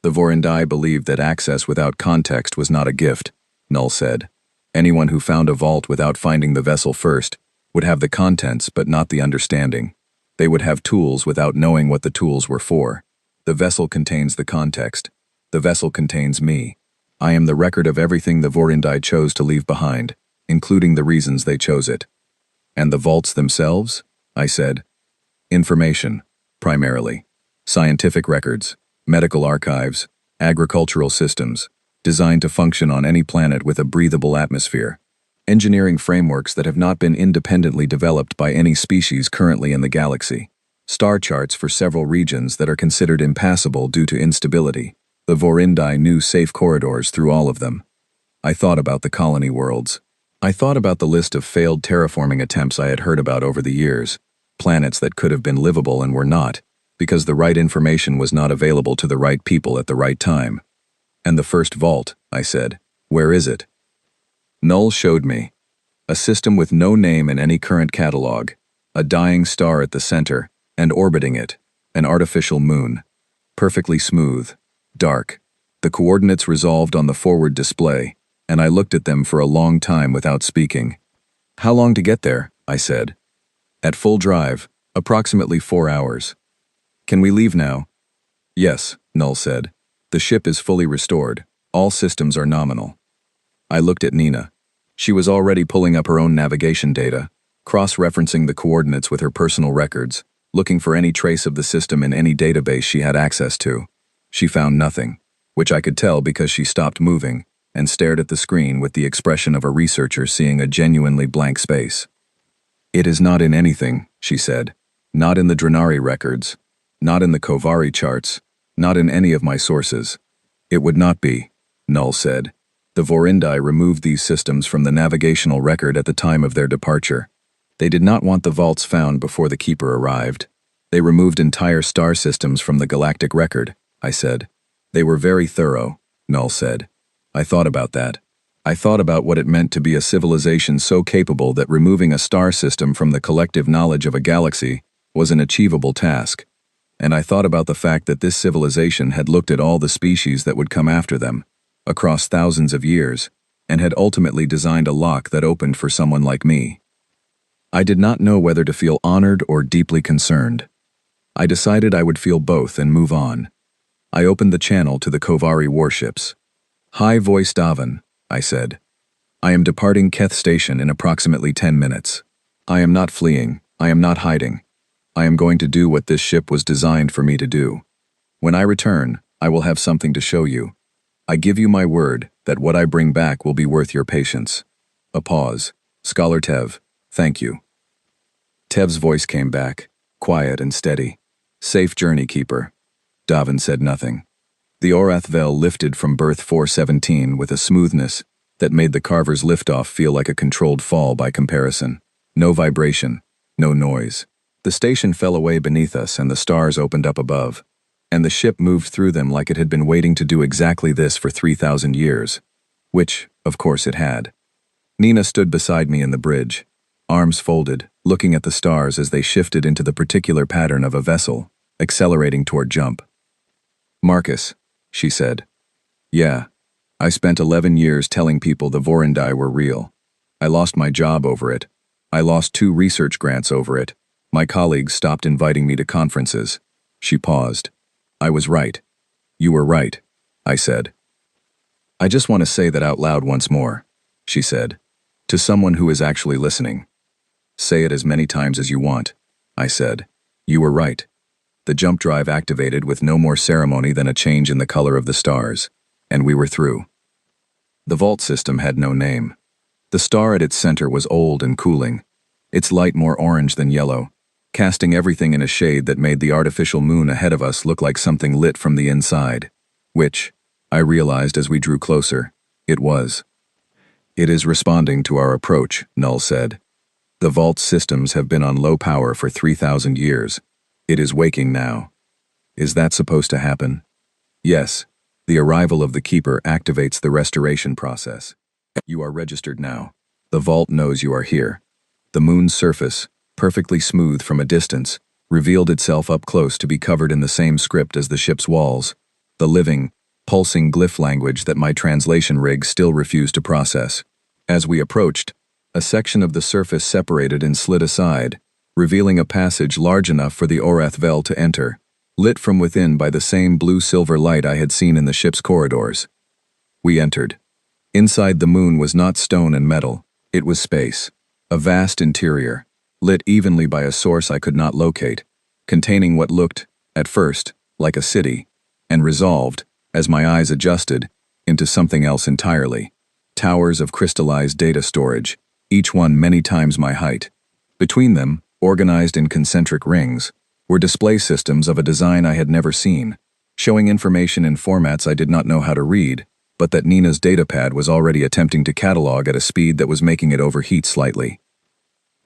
The Vorindai believed that access without context was not a gift, Null said. Anyone who found a vault without finding the vessel first would have the contents but not the understanding. They would have tools without knowing what the tools were for. The vessel contains the context. The vessel contains me. I am the record of everything the Vorindai chose to leave behind, including the reasons they chose it. And the vaults themselves? I said. Information, primarily. Scientific records, medical archives, agricultural systems, designed to function on any planet with a breathable atmosphere. Engineering frameworks that have not been independently developed by any species currently in the galaxy. Star charts for several regions that are considered impassable due to instability. The Vorindai knew safe corridors through all of them. I thought about the colony worlds. I thought about the list of failed terraforming attempts I had heard about over the years, planets that could have been livable and were not, because the right information was not available to the right people at the right time. And the first vault, I said, where is it? Null showed me. A system with no name in any current catalog, a dying star at the center, and orbiting it, an artificial moon. Perfectly smooth, dark. The coordinates resolved on the forward display, and I looked at them for a long time without speaking. How long to get there? I said. At full drive, approximately 4 hours. Can we leave now? Yes, Null said. The ship is fully restored. All systems are nominal. I looked at Nina. She was already pulling up her own navigation data, cross-referencing the coordinates with her personal records, looking for any trace of the system in any database she had access to. She found nothing, which I could tell because she stopped moving and stared at the screen with the expression of a researcher seeing a genuinely blank space. It is not in anything, she said. Not in the Drenari records. Not in the Kovari charts. Not in any of my sources. It would not be, Null said. The Vorindai removed these systems from the navigational record at the time of their departure. They did not want the vaults found before the Keeper arrived. They removed entire star systems from the galactic record, I said. They were very thorough, Null said. I thought about that. I thought about what it meant to be a civilization so capable that removing a star system from the collective knowledge of a galaxy was an achievable task. And I thought about the fact that this civilization had looked at all the species that would come after them, across thousands of years, and had ultimately designed a lock that opened for someone like me. I did not know whether to feel honored or deeply concerned. I decided I would feel both and move on. I opened the channel to the Kovari warships. High voice Davin, I said. I am departing Keth Station in approximately 10 minutes. I am not fleeing, I am not hiding. I am going to do what this ship was designed for me to do. When I return, I will have something to show you. I give you my word that what I bring back will be worth your patience. A pause. Scholar Tev, thank you. Tev's voice came back, quiet and steady. Safe journey, Keeper. Davin said nothing. The Orath Vel lifted from berth 417 with a smoothness that made the Carver's liftoff feel like a controlled fall by comparison. No vibration, no noise. The station fell away beneath us and the stars opened up above, and the ship moved through them like it had been waiting to do exactly this for 3,000 years, which, of course, it had. Nina stood beside me in the bridge, arms folded, looking at the stars as they shifted into the particular pattern of a vessel, accelerating toward jump. Marcus, she said. Yeah, I spent 11 years telling people the Vorindai were real. I lost my job over it. I lost 2 research grants over it. My colleagues stopped inviting me to conferences. She paused. I was right. You were right, I said. I just want to say that out loud once more, she said, to someone who is actually listening. Say it as many times as you want, I said. You were right. The jump drive activated with no more ceremony than a change in the color of the stars, and we were through. The vault system had no name. The star at its center was old and cooling, its light more orange than yellow, casting everything in a shade that made the artificial moon ahead of us look like something lit from the inside, which, I realized as we drew closer, it was. It is responding to our approach, Null said. The vault systems have been on low power for 3,000 years. It is waking now. Is that supposed to happen? Yes. The arrival of the Keeper activates the restoration process. You are registered now. The vault knows you are here. The moon's surface, perfectly smooth from a distance, revealed itself up close to be covered in the same script as the ship's walls, the living, pulsing glyph language that my translation rig still refused to process. As we approached, a section of the surface separated and slid aside, revealing a passage large enough for the Orath Vel to enter, lit from within by the same blue-silver light I had seen in the ship's corridors. We entered. Inside the moon was not stone and metal, it was space. A vast interior, lit evenly by a source I could not locate, containing what looked, at first, like a city, and resolved, as my eyes adjusted, into something else entirely. Towers of crystallized data storage, each one many times my height. Between them, organized in concentric rings, were display systems of a design I had never seen, showing information in formats I did not know how to read, but that Nina's datapad was already attempting to catalog at a speed that was making it overheat slightly.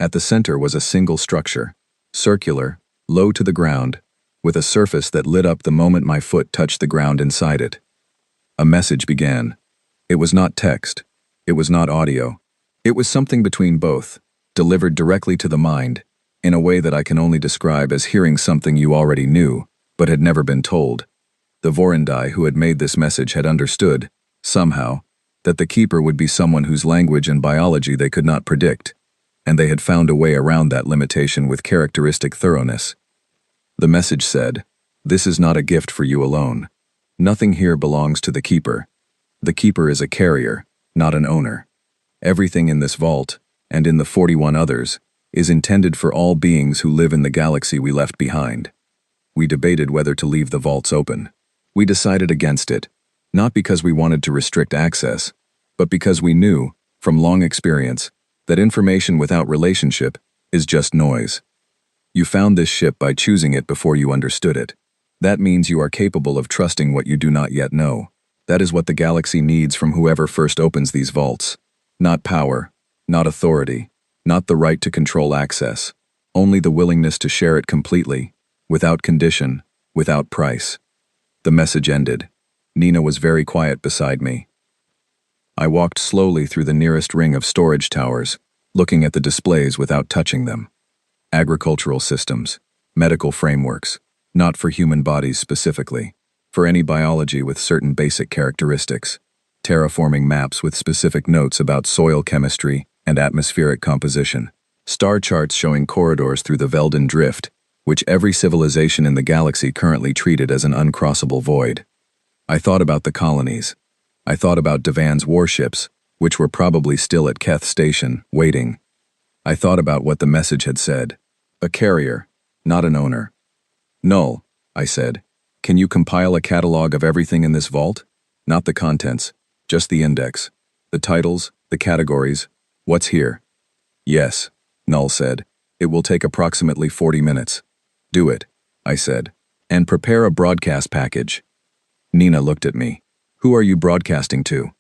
At the center was a single structure, circular, low to the ground, with a surface that lit up the moment my foot touched the ground inside it. A message began. It was not text. It was not audio. It was something between both, delivered directly to the mind, in a way that I can only describe as hearing something you already knew, but had never been told. The Vorindai who had made this message had understood, somehow, that the keeper would be someone whose language and biology they could not predict, and they had found a way around that limitation with characteristic thoroughness. The message said, "This is not a gift for you alone. Nothing here belongs to the keeper. The keeper is a carrier, not an owner. Everything in this vault, and in the 41 others, is intended for all beings who live in the galaxy we left behind." We debated whether to leave the vaults open. We decided against it, not because we wanted to restrict access, but because we knew, from long experience, that information without relationship is just noise. You found this ship by choosing it before you understood it. That means you are capable of trusting what you do not yet know. That is what the galaxy needs from whoever first opens these vaults. Not power, not authority, not the right to control access, only the willingness to share it completely, without condition, without price. The message ended. Nina was very quiet beside me. I walked slowly through the nearest ring of storage towers, looking at the displays without touching them. Agricultural systems, medical frameworks, not for human bodies specifically, for any biology with certain basic characteristics, terraforming maps with specific notes about soil chemistry and atmospheric composition, star charts showing corridors through the Velden Drift, which every civilization in the galaxy currently treated as an uncrossable void. I thought about the colonies. I thought about Devan's warships, which were probably still at Keth Station, waiting. I thought about what the message had said. A carrier, not an owner. "Null," I said. "Can you compile a catalog of everything in this vault? Not the contents, just the index. The titles, the categories. What's here?" "Yes," Null said. "It will take approximately 40 minutes. Do it," I said. "And prepare a broadcast package." Nina looked at me. "Who are you broadcasting to?"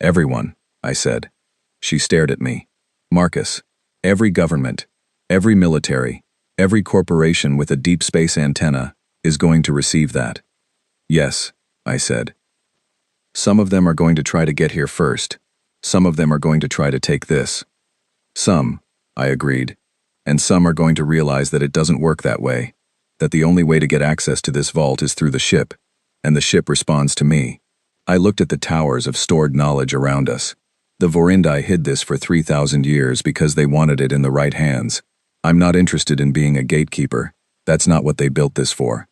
"Everyone," I said. She stared at me. "Marcus, every government, every military, every corporation with a deep space antenna is going to receive that." "Yes," I said. "Some of them are going to try to get here first. Some of them are going to try to take this." "Some," I agreed. "And some are going to realize that it doesn't work that way, that the only way to get access to this vault is through the ship, and the ship responds to me." I looked at the towers of stored knowledge around us. The Vorindai hid this for 3,000 years because they wanted it in the right hands. I'm not interested in being a gatekeeper. That's not what they built this for.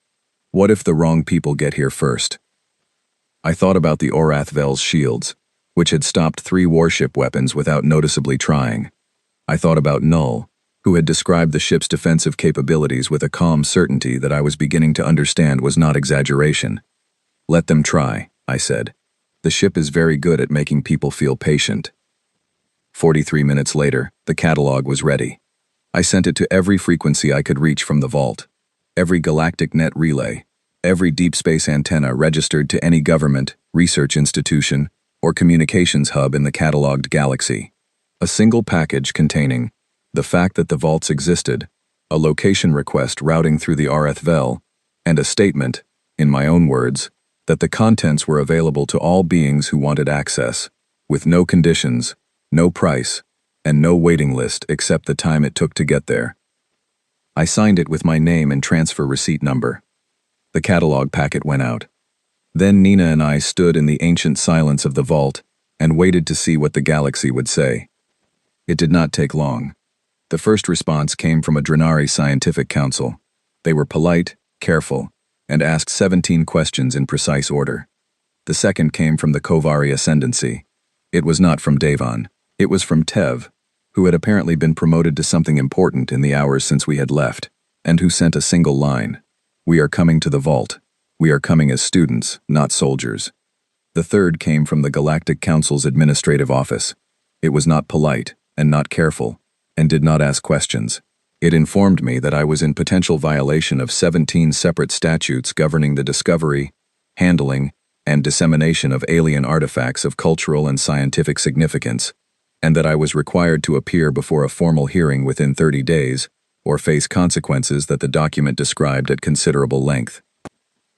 What if the wrong people get here first? I thought about the Orath Vel's shields, which had stopped 3 warship weapons without noticeably trying. I thought about Null, who had described the ship's defensive capabilities with a calm certainty that I was beginning to understand was not exaggeration. "Let them try," I said. "The ship is very good at making people feel patient." 43 minutes later, the catalog was ready. I sent it to every frequency I could reach from the vault, every galactic net relay, every deep space antenna registered to any government, research institution, or communications hub in the cataloged galaxy. A single package containing the fact that the vaults existed, a location request routing through the Orath Vel, and a statement, in my own words, that the contents were available to all beings who wanted access, with no conditions, no price, and no waiting list except the time it took to get there. I signed it with my name and transfer receipt number. The catalog packet went out. Then Nina and I stood in the ancient silence of the vault and waited to see what the galaxy would say. It did not take long. The first response came from a Drenari scientific council. They were polite, careful, and asked 17 questions in precise order. The second came from the Kovari Ascendancy. It was not from Devan. It was from Tev, who had apparently been promoted to something important in the hours since we had left, and who sent a single line: "We are coming to the vault. We are coming as students, not soldiers." The third came from the Galactic Council's administrative office. It was not polite and not careful, and did not ask questions. It informed me that I was in potential violation of 17 separate statutes governing the discovery, handling, and dissemination of alien artifacts of cultural and scientific significance, and that I was required to appear before a formal hearing within 30 days, or face consequences that the document described at considerable length.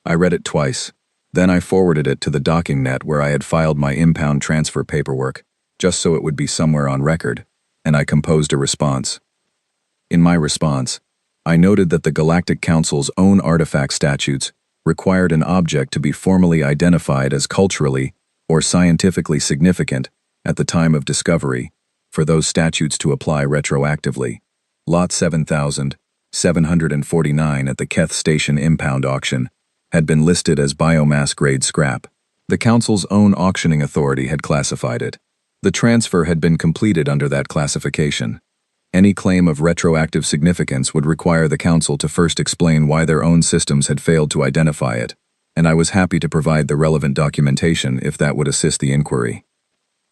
I read it twice. Then I forwarded it to the docking net where I had filed my impound transfer paperwork, just so it would be somewhere on record, and I composed a response. In my response, I noted that the Galactic Council's own artifact statutes required an object to be formally identified as culturally or scientifically significant at the time of discovery, for those statutes to apply retroactively. Lot 7,749 at the Keth Station impound auction had been listed as biomass-grade scrap. The Council's own auctioning authority had classified it. The transfer had been completed under that classification. Any claim of retroactive significance would require the Council to first explain why their own systems had failed to identify it, and I was happy to provide the relevant documentation if that would assist the inquiry.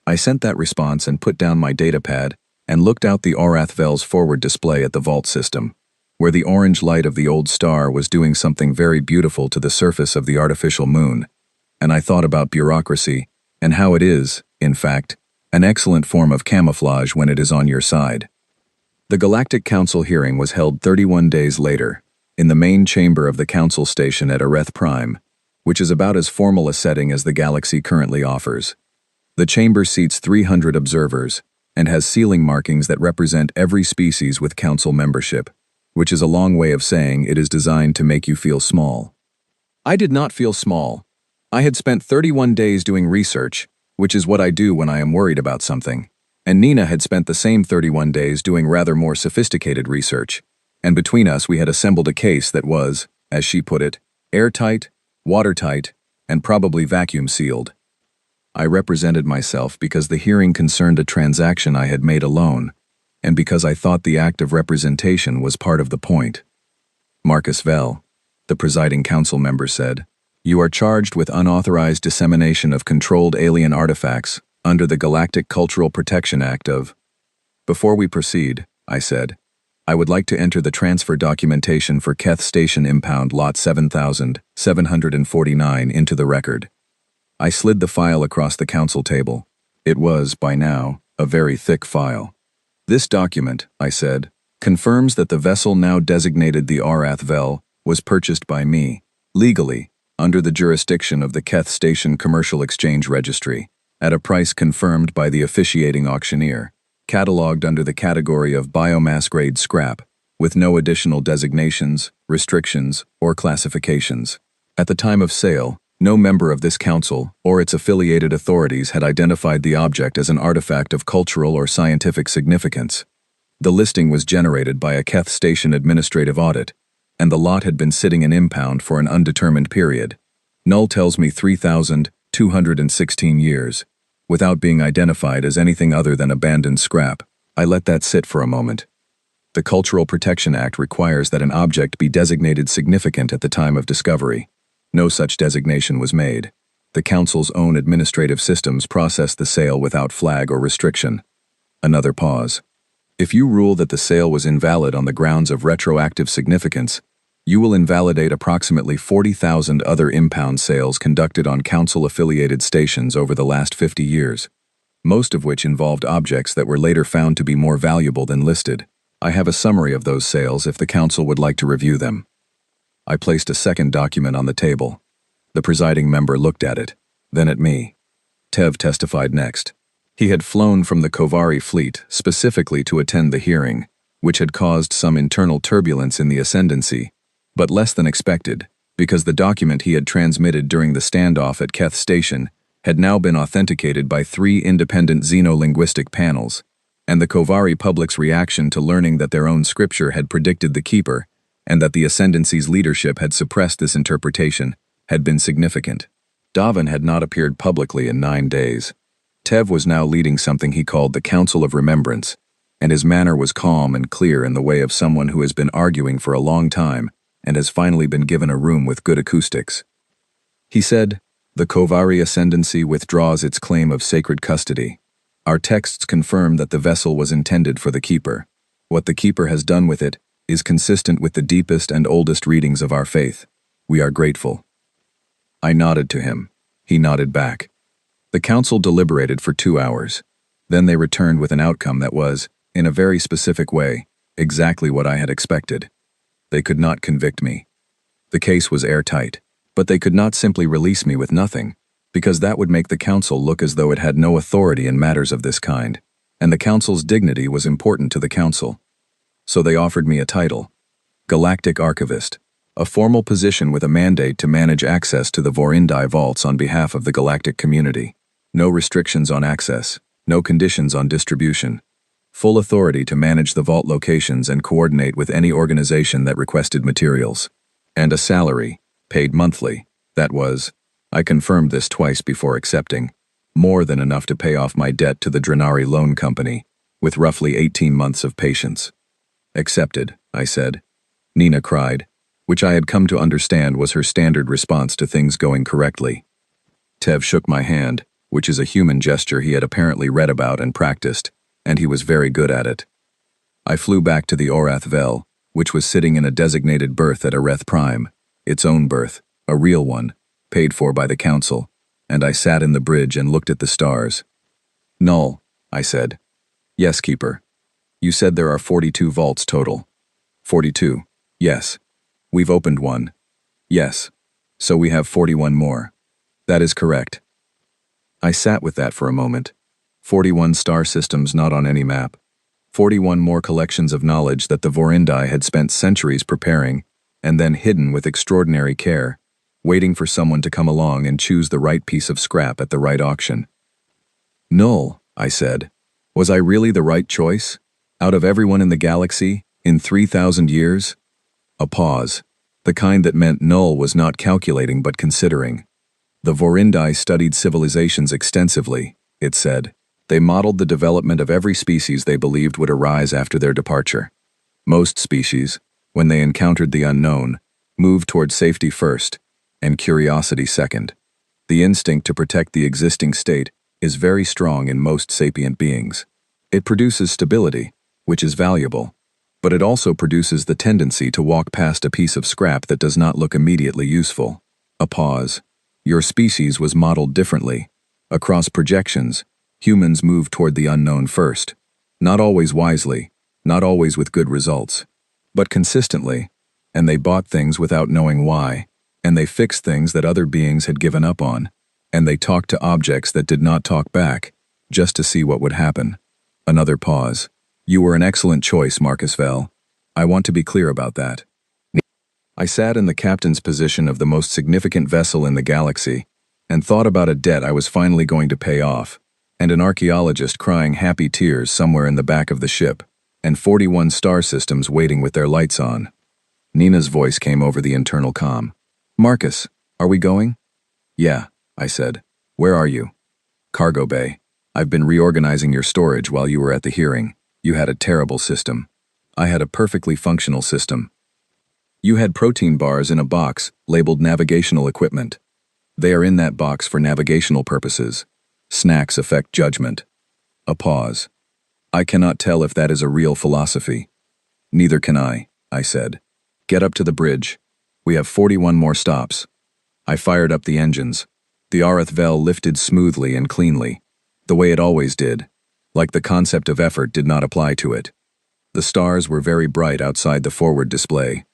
I sent that response and put down my datapad and looked out the Orathvel's forward display at the vault system, where the orange light of the old star was doing something very beautiful to the surface of the artificial moon, and I thought about bureaucracy and how it is, in fact, an excellent form of camouflage when it is on your side. The Galactic Council hearing was held 31 days later, in the main chamber of the Council station at Areth Prime, which is about as formal a setting as the galaxy currently offers. The chamber seats 300 observers, and has ceiling markings that represent every species with Council membership, which is a long way of saying it is designed to make you feel small. I did not feel small. I had spent 31 days doing research, which is what I do when I am worried about something, and Nina had spent the same 31 days doing rather more sophisticated research, and between us we had assembled a case that was, as she put it, airtight, watertight, and probably vacuum-sealed. I represented myself because the hearing concerned a transaction I had made alone, and because I thought the act of representation was part of the point. Marcus Vell, the presiding council member, said, "You are charged with unauthorized dissemination of controlled alien artifacts under the Galactic Cultural Protection Act of—" "Before we proceed," I said, "I would like to enter the transfer documentation for Keth Station impound Lot 7,749 into the record." I slid the file across the council table. It was, by now, a very thick file. "This document," I said, "confirms that the vessel now designated the Orathvel was purchased by me, legally, under the jurisdiction of the Keth Station Commercial Exchange Registry, at a price confirmed by the officiating auctioneer, catalogued under the category of biomass-grade scrap, with no additional designations, restrictions, or classifications. At the time of sale, no member of this council or its affiliated authorities had identified the object as an artifact of cultural or scientific significance. The listing was generated by a Keth Station administrative audit, and the lot had been sitting in impound for an undetermined period. Null tells me 3,216 years, without being identified as anything other than abandoned scrap. I let that sit for a moment. The Cultural Protection Act requires that an object be designated significant at the time of discovery. No such designation was made. The Council's own administrative systems processed the sale without flag or restriction. Another pause. If you rule that the sale was invalid on the grounds of retroactive significance, you will invalidate approximately 40,000 other impound sales conducted on Council-affiliated stations over the last 50 years, most of which involved objects that were later found to be more valuable than listed. I have a summary of those sales if the Council would like to review them. I placed a second document on the table. The presiding member looked at it, then at me. Tev testified next. He had flown from the Kovari fleet specifically to attend the hearing, which had caused some internal turbulence in the Ascendancy, but less than expected, because the document he had transmitted during the standoff at Keth Station had now been authenticated by 3 independent xenolinguistic panels, and the Kovari public's reaction to learning that their own scripture had predicted the Keeper and that the Ascendancy's leadership had suppressed this interpretation had been significant. Davin had not appeared publicly in 9 days. Tev was now leading something he called the Council of Remembrance, and his manner was calm and clear in the way of someone who has been arguing for a long time and has finally been given a room with good acoustics. He said, "The Kovari ascendancy withdraws its claim of sacred custody. Our texts confirm that the vessel was intended for the keeper. What the keeper has done with it is consistent with the deepest and oldest readings of our faith. We are grateful." I nodded to him. He nodded back. The council deliberated for 2 hours. Then they returned with an outcome that was, in a very specific way, exactly what I had expected. They could not convict me. The case was airtight, but they could not simply release me with nothing, because that would make the council look as though it had no authority in matters of this kind, and the council's dignity was important to the council. So they offered me a title, Galactic Archivist, a formal position with a mandate to manage access to the Vorindai vaults on behalf of the galactic community. No restrictions on access, no conditions on distribution. Full authority to manage the vault locations and coordinate with any organization that requested materials. And a salary, paid monthly, that was, I confirmed this twice before accepting, more than enough to pay off my debt to the Drenari Loan Company, with roughly 18 months of patience. "Accepted," I said. Nina cried, which I had come to understand was her standard response to things going correctly. Tev shook my hand, which is a human gesture he had apparently read about and practiced, and he was very good at it. I flew back to the Orath Vel, which was sitting in a designated berth at Areth Prime, its own berth, a real one, paid for by the council, and I sat in the bridge and looked at the stars. "Null," I said. "Yes, Keeper. You said there are 42 vaults total." "42. Yes. We've opened one." "Yes. So we have 41 more." "That is correct." I sat with that for a moment. 41 star systems not on any map. 41 more collections of knowledge that the Vorindai had spent centuries preparing, and then hidden with extraordinary care, waiting for someone to come along and choose the right piece of scrap at the right auction. "Null," I said. "Was I really the right choice? Out of everyone in the galaxy, in 3,000 years?" A pause, the kind that meant Null was not calculating but considering. "The Vorindai studied civilizations extensively," it said. "They modeled the development of every species they believed would arise after their departure. Most species, when they encountered the unknown, moved toward safety first, and curiosity second. The instinct to protect the existing state is very strong in most sapient beings. It produces stability, which is valuable, but it also produces the tendency to walk past a piece of scrap that does not look immediately useful." A pause. "Your species was modeled differently. Across projections, humans moved toward the unknown first. Not always wisely, not always with good results, but consistently, and they bought things without knowing why, and they fixed things that other beings had given up on, and they talked to objects that did not talk back, just to see what would happen." Another pause. "You were an excellent choice, Marcus Vel. I want to be clear about that." I sat in the captain's position of the most significant vessel in the galaxy, and thought about a debt I was finally going to pay off, and an archaeologist crying happy tears somewhere in the back of the ship, and 41 star systems waiting with their lights on. Nina's voice came over the internal comm. "Marcus, are we going?" "Yeah," I said. "Where are you?" "Cargo bay. I've been reorganizing your storage while you were at the hearing. You had a terrible system. I had a perfectly functional system. You had protein bars in a box labeled navigational equipment. They are in that box for navigational purposes. Snacks affect judgment." A pause. "I cannot tell if that is a real philosophy." "Neither can I said. "Get up to the bridge. We have 41 more stops." I fired up the engines. The Arath Vel lifted smoothly and cleanly, the way it always did, like the concept of effort did not apply to it. The stars were very bright outside the forward display.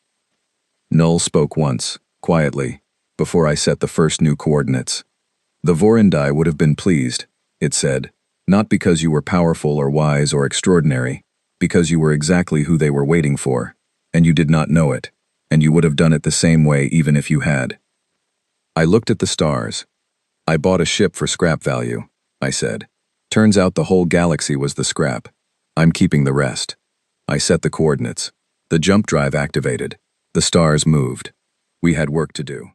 Null spoke once, quietly, before I set the first new coordinates. "The Vorindai would have been pleased," it said, "not because you were powerful or wise or extraordinary, because you were exactly who they were waiting for, and you did not know it, and you would have done it the same way even if you had." I looked at the stars. "I bought a ship for scrap value," I said. "Turns out the whole galaxy was the scrap. I'm keeping the rest." I set the coordinates. The jump drive activated. The stars moved. We had work to do.